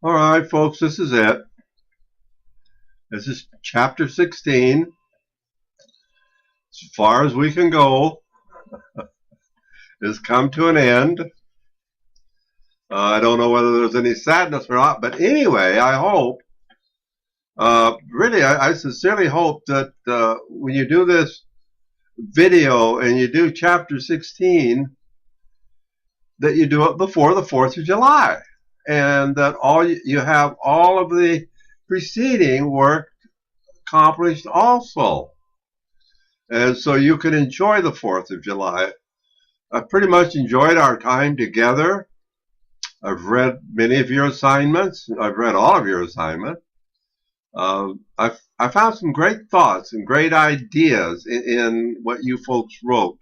All right, folks, this is it. This is chapter 16. As far as we can go, has come to an end. I don't know whether there's any sadness or not, but anyway, I hope, really, I sincerely hope that when you do this video and you do chapter 16, that you do it before the 4th of July, and that you have all of the preceding work accomplished also. And so you can enjoy the 4th of July. I pretty much enjoyed our time together. I've read many of your assignments. I've read all of your assignments. I found some great thoughts and great ideas in what you folks wrote.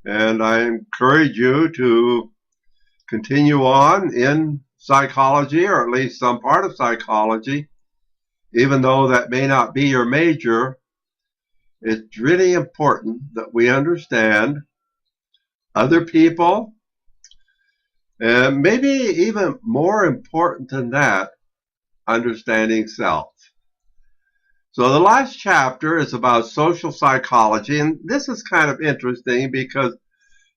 And I encourage you to continue on in psychology, or at least some part of psychology, even though that may not be your major. It's really important that we understand other people, and maybe even more important than that, understanding self. So the last chapter is about social psychology, and this is kind of interesting because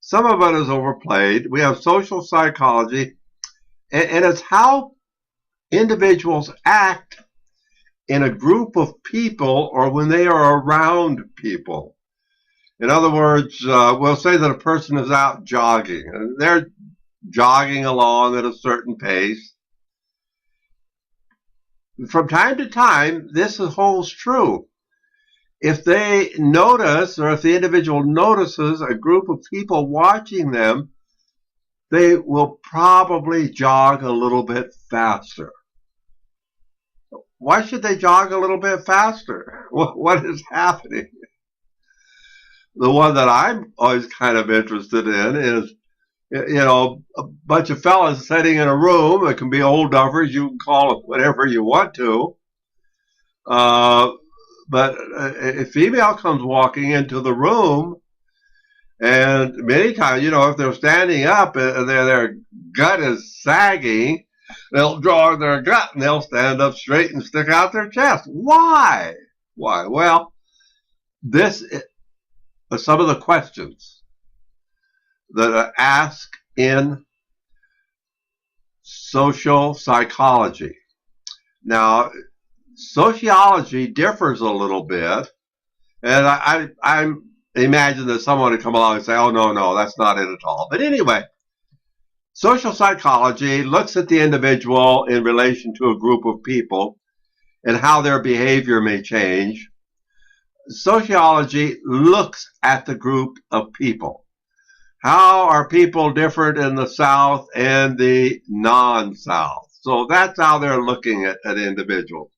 some of it is overplayed. We have social psychology, and it's how individuals act in a group of people or when they are around people. In other words, we'll say that a person is out jogging, and they're jogging along at a certain pace. From time to time, this holds true. If they notice, or if the individual notices a group of people watching them, they will probably jog a little bit faster. Why should they jog a little bit faster? What is happening? The one that I'm always kind of interested in is, a bunch of fellas sitting in a room. It can be old duffers. You can call it whatever you want to. But a female comes walking into the room, and many times, if they're standing up and their gut is sagging, they'll draw their gut and they'll stand up straight and stick out their chest. Why? Well, this are some of the questions that are asked in social psychology. Now, sociology differs a little bit, and I imagine that someone would come along and say, oh, no, that's not it at all. But anyway, social psychology looks at the individual in relation to a group of people and how their behavior may change. Sociology looks at the group of people. How are people different in the South and the non-South? So that's how they're looking at individuals.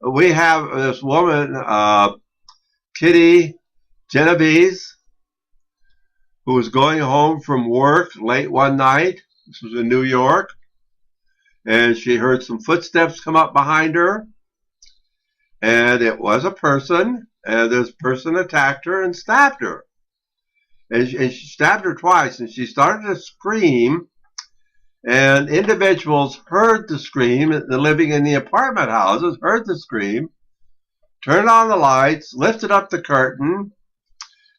We have this woman, Kitty Genovese, who was going home from work late one night. This was in New York. And she heard some footsteps come up behind her. And it was a person. And this person attacked her and stabbed her. And she stabbed her twice. And she started to scream. And individuals heard the scream. Living in the apartment houses heard the scream. Turned on the lights. Lifted up the curtain.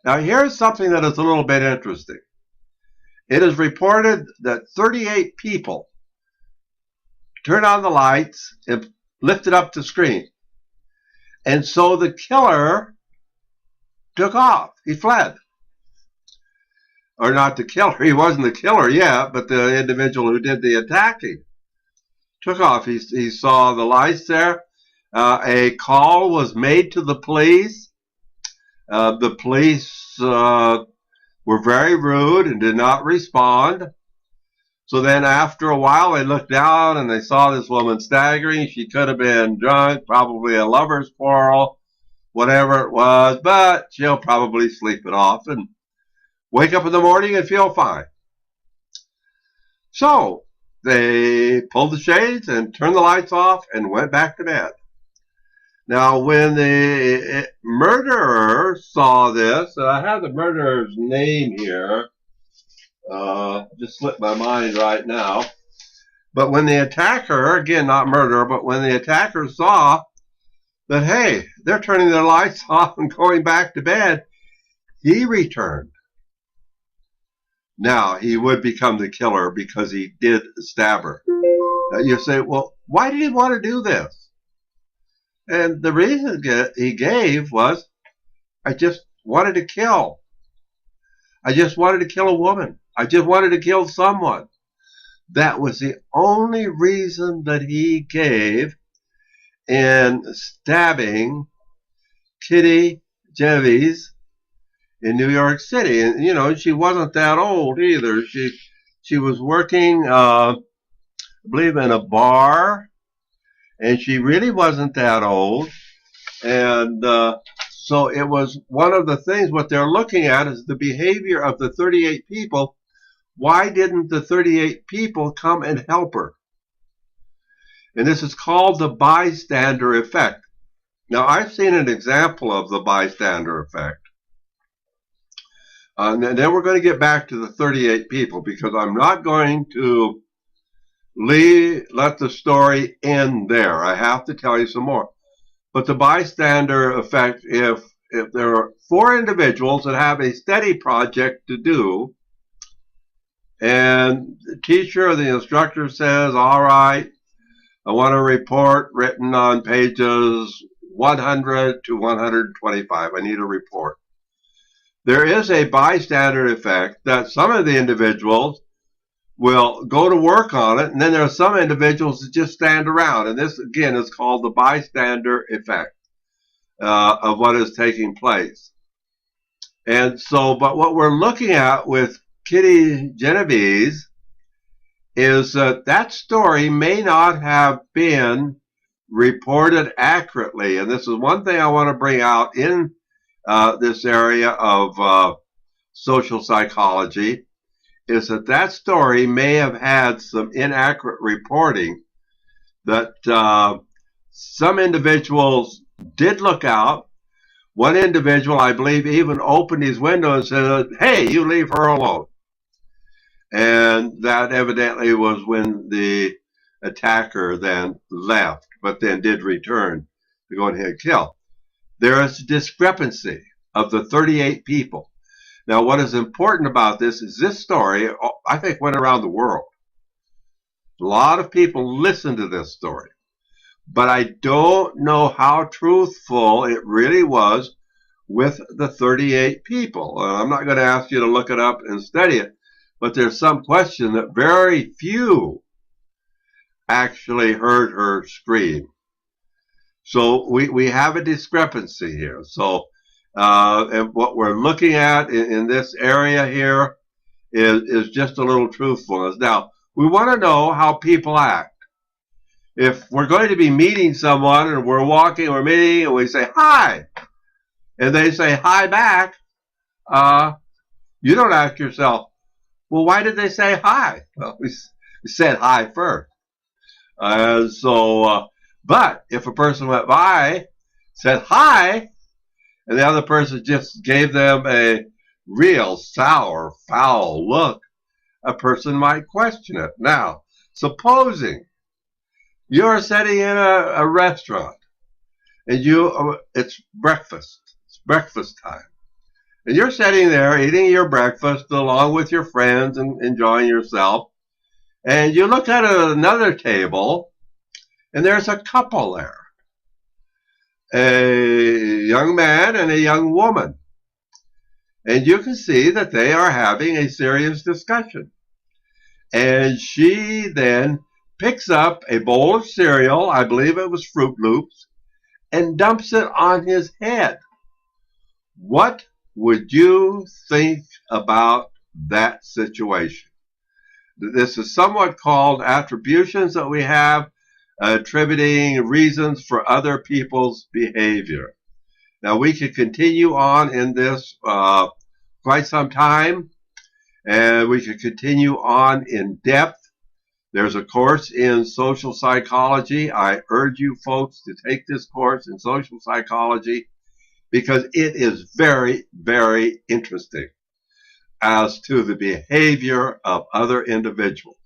Now here's something that is a little bit interesting. It is reported that 38 people turned on the lights and lifted up the screen. And so the killer took off. He fled. Or not the killer. He wasn't the killer yet, but the individual who did the attacking took off. He saw the lights there. A call was made to the police. The police were very rude and did not respond. So then after a while, they looked down and they saw this woman staggering. She could have been drunk, probably a lover's quarrel, whatever it was, but she'll probably sleep it off and wake up in the morning and feel fine. So they pulled the shades and turned the lights off and went back to bed. Now, when the murderer saw this, I have the murderer's name here. Just slipped my mind right now. But when the attacker, again, not murderer, but when the attacker saw that, hey, they're turning their lights off and going back to bed, he returned. Now, he would become the killer because he did stab her. You say, well, why did he want to do this? And the reason he gave was, I just wanted to kill. I just wanted to kill a woman. I just wanted to kill someone. That was the only reason that he gave in stabbing Kitty Genovese in New York City. And, you know, she wasn't that old either. She was working, I believe, in a bar, and she really wasn't that old. And so it was one of the things, what they're looking at is the behavior of the 38 people. Why didn't the 38 people come and help her? And this is called the bystander effect. Now, I've seen an example of the bystander effect. And then we're going to get back to the 38 people because I'm not going to let the story end there. I have to tell you some more. But the bystander effect, if there are 4 individuals that have a study project to do, and the teacher or the instructor says, all right, I want a report written on pages 100 to 125. I need a report. There is a bystander effect that some of the individuals will go to work on it, and then there are some individuals that just stand around. And this, again, is called the bystander effect of what is taking place. And so, but what we're looking at with Kitty Genovese is that story may not have been reported accurately. And this is one thing I want to bring out in this area of social psychology, is that story may have had some inaccurate reporting, that some individuals did look out. One individual, I believe, even opened his window and said, hey, you leave her alone. And that evidently was when the attacker then left, but then did return to go ahead and kill. There is a discrepancy of the 38 people. Now, what is important about this is this story, I think, went around the world. A lot of people listened to this story. But I don't know how truthful it really was with the 38 people. I'm not going to ask you to look it up and study it, but there's some question that very few actually heard her scream. So we have a discrepancy here. So and what we're looking at in this area here is just a little truthfulness. Now, we want to know how people act. If we're going to be meeting someone and we're walking or meeting and we say, hi, and they say hi back, you don't ask yourself, well, why did they say hi? Well, we said hi first. But if a person went by, said hi, and the other person just gave them a real sour, foul look, a person might question it. Now, supposing you're sitting in a restaurant, and it's breakfast. It's breakfast time. And you're sitting there eating your breakfast along with your friends and enjoying yourself. And you look at another table, and there's a couple there. A young man and a young woman. And you can see that they are having a serious discussion. And she then picks up a bowl of cereal, I believe it was Fruit Loops, and dumps it on his head. What would you think about that situation? This is somewhat called attributions that we have, attributing reasons for other people's behavior. Now, we could continue on in this quite some time, and we could continue on in depth. There's a course in social psychology. I urge you folks to take this course in social psychology because it is very, very interesting as to the behavior of other individuals.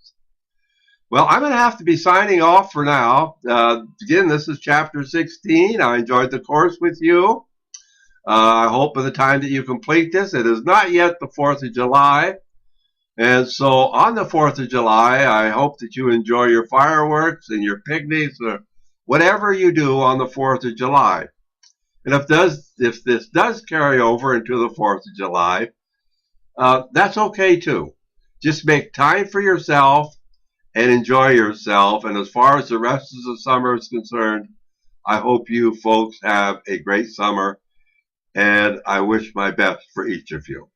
Well, I'm going to have to be signing off for now. Again, this is chapter 16. I enjoyed the course with you. I hope by the time that you complete this, it is not yet the 4th of July. And so on the 4th of July, I hope that you enjoy your fireworks and your picnics or whatever you do on the 4th of July. And if this does carry over into the 4th of July, that's okay too. Just make time for yourself and enjoy yourself. And as far as the rest of the summer is concerned, I hope you folks have a great summer, and I wish my best for each of you.